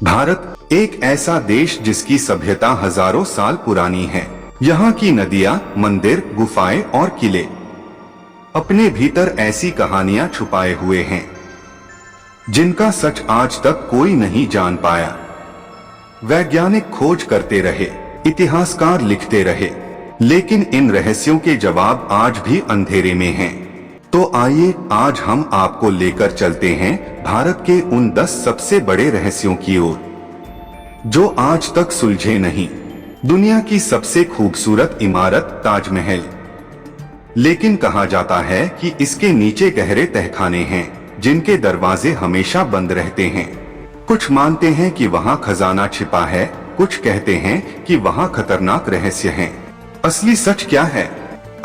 भारत एक ऐसा देश जिसकी सभ्यता हजारों साल पुरानी है। यहाँ की नदियाँ, मंदिर, गुफाएं और किले अपने भीतर ऐसी कहानियां छुपाए हुए हैं जिनका सच आज तक कोई नहीं जान पाया। वैज्ञानिक खोज करते रहे, इतिहासकार लिखते रहे, लेकिन इन रहस्यों के जवाब आज भी अंधेरे में हैं। तो आइए आज हम आपको लेकर चलते हैं भारत के उन 10 सबसे बड़े रहस्यों की ओर जो आज तक सुलझे नहीं। दुनिया की सबसे खूबसूरत इमारत ताजमहल, लेकिन कहा जाता है कि इसके नीचे गहरे तहखाने हैं जिनके दरवाजे हमेशा बंद रहते हैं। कुछ मानते हैं कि वहां खजाना छिपा है, कुछ कहते हैं कि वहां खतरनाक रहस्य हैं। असली सच क्या है,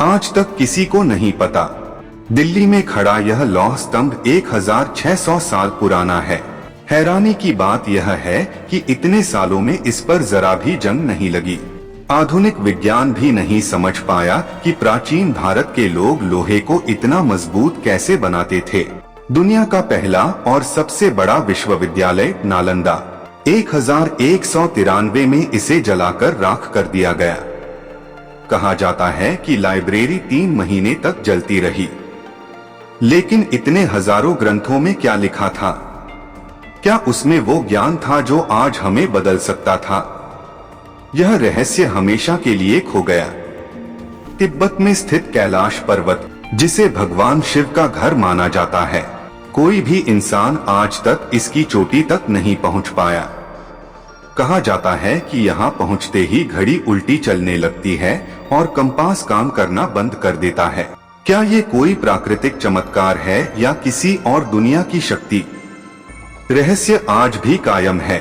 आज तक किसी को नहीं पता। दिल्ली में खड़ा यह लौह स्तंभ 1600 साल पुराना है। हैरानी की बात यह है कि इतने सालों में इस पर जरा भी जंग नहीं लगी। आधुनिक विज्ञान भी नहीं समझ पाया कि प्राचीन भारत के लोग लोहे को इतना मजबूत कैसे बनाते थे। दुनिया का पहला और सबसे बड़ा विश्वविद्यालय नालंदा 1193 में इसे जलाकर राख कर दिया गया। कहा जाता है कि लाइब्रेरी 3 महीने तक जलती रही, लेकिन इतने हजारों ग्रंथों में क्या लिखा था? क्या उसमें वो ज्ञान था जो आज हमें बदल सकता था? यह रहस्य हमेशा के लिए खो गया। तिब्बत में स्थित कैलाश पर्वत, जिसे भगवान शिव का घर माना जाता है, कोई भी इंसान आज तक इसकी चोटी तक नहीं पहुंच पाया। कहा जाता है कि यहाँ पहुंचते ही घड़ी उल्टी चलने लगती है और कंपास काम करना बंद कर देता है। क्या ये कोई प्राकृतिक चमत्कार है या किसी और दुनिया की शक्ति? रहस्य आज भी कायम है।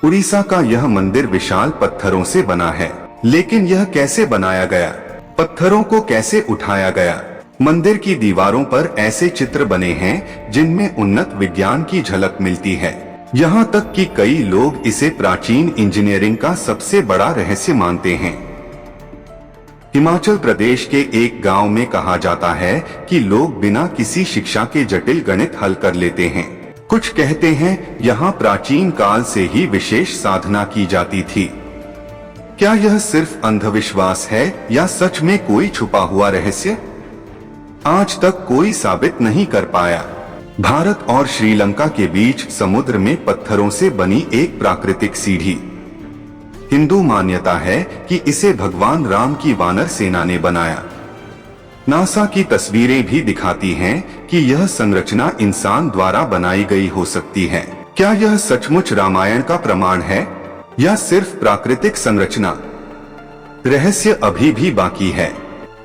उड़ीसा का यह मंदिर विशाल पत्थरों से बना है, लेकिन यह कैसे बनाया गया? पत्थरों को कैसे उठाया गया? मंदिर की दीवारों पर ऐसे चित्र बने हैं जिनमें उन्नत विज्ञान की झलक मिलती है। यहाँ तक कि कई लोग इसे प्राचीन इंजीनियरिंग का सबसे बड़ा रहस्य मानते हैं। हिमाचल प्रदेश के एक गांव में कहा जाता है कि लोग बिना किसी शिक्षा के जटिल गणित हल कर लेते हैं। कुछ कहते हैं यहाँ प्राचीन काल से ही विशेष साधना की जाती थी। क्या यह सिर्फ अंधविश्वास है या सच में कोई छुपा हुआ रहस्य? आज तक कोई साबित नहीं कर पाया। भारत और श्रीलंका के बीच समुद्र में पत्थरों से बनी एक प्राकृतिक सीढ़ी। हिंदू मान्यता है कि इसे भगवान राम की वानर सेना ने बनाया। नासा की तस्वीरें भी दिखाती हैं कि यह संरचना इंसान द्वारा बनाई गई हो सकती है। क्या यह सचमुच रामायण का प्रमाण है या सिर्फ प्राकृतिक संरचना? रहस्य अभी भी बाकी है।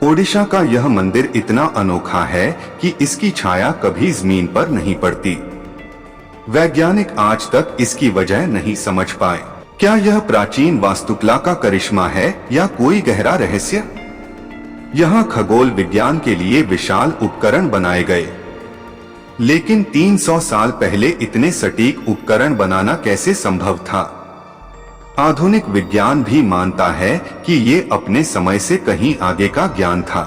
ओडिशा का यह मंदिर इतना अनोखा है कि इसकी छाया कभी जमीन पर नहीं पड़ती। वैज्ञानिक आज तक इसकी वजह नहीं समझ पाए। क्या यह प्राचीन वास्तुकला का करिश्मा है या कोई गहरा रहस्य? यहाँ खगोल विज्ञान के लिए विशाल उपकरण बनाए गए, लेकिन 300 साल पहले इतने सटीक उपकरण बनाना कैसे संभव था? आधुनिक विज्ञान भी मानता है कि ये अपने समय से कहीं आगे का ज्ञान था।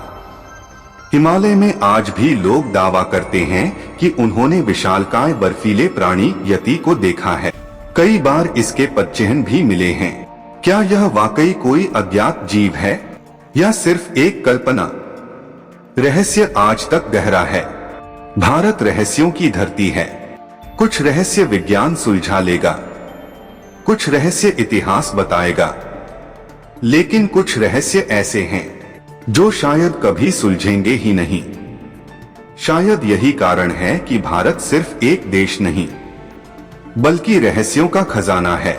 हिमालय में आज भी लोग दावा करते हैं कि उन्होंने विशालकाय बर्फीले प्राणी यति को देखा है। कई बार इसके पदचिह्न भी मिले हैं। क्या यह वाकई कोई अज्ञात जीव है या सिर्फ एक कल्पना? रहस्य आज तक गहरा है। भारत रहस्यों की धरती है। कुछ रहस्य विज्ञान सुलझा लेगा, कुछ रहस्य इतिहास बताएगा, लेकिन कुछ रहस्य ऐसे हैं जो शायद कभी सुलझेंगे ही नहीं। शायद यही कारण है कि भारत सिर्फ एक देश नहीं, बल्कि रहस्यों का खजाना है।